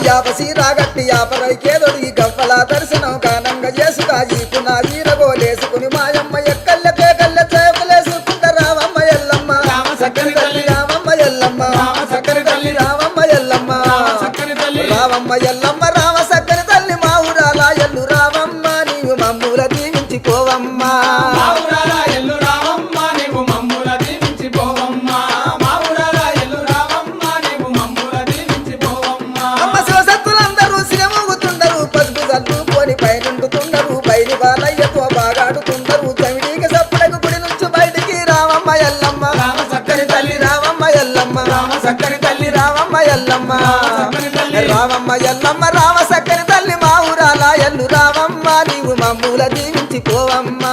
యాపసి రాగట్టి యాపరైకేదొడి గవ్వల దర్శనం కానంగా చేసుగా ఈపున ఈరగోలేసుకుని మాయమ్మ ఎక్కల్ల పేకల్ల చేపలేసుకుంట రావమ్మ ఎల్లమ్మ చక్కని తల్లి రావమ్మ ఎల్లమ్మ చక్కని తల్లి రావమ్మ ఎల్లమ్మ చక్కని తల్లి రావమ్మ ఎల్లమ్మ రామ సక్కని తల్లి మా ఊరాల ఎల్లు రావమ్మ నీవు మమ్ముల దీవించిపోవమ్మా మా ఊరాల ఎల్లు రావమ్మ నీవు మమ్ముల దీవించిపోవమ్మా మా ఊరాల ఎల్లు రావమ్మ నీవు మమ్ముల దీవించిపోవమ్మా అమ్మ శివసత్తులందరూ సిరమూగుతుండరు పసుపు చల్లుకొని పైనుండుతుండరు బయలు బాలయ్యతో బాగాడుతుండరు చవిడికి సప్పుడకు గుడి నుంచి బయటికి రావమ్మ ఎల్లమ్మ రామ చక్కని తల్లి రావమ్మ ఎల్లమ్మ రామ చక్కని తల్లి రావమ్మ ఎల్లమ్మ చక్కని తల్లి రావమ్మ ఎల్లమ్మ రామ సక్కని తల్లి మా ఊరాల ఎల్లు రావమ్మ నీవు మమ్ముల దీవించిపోవమ్మా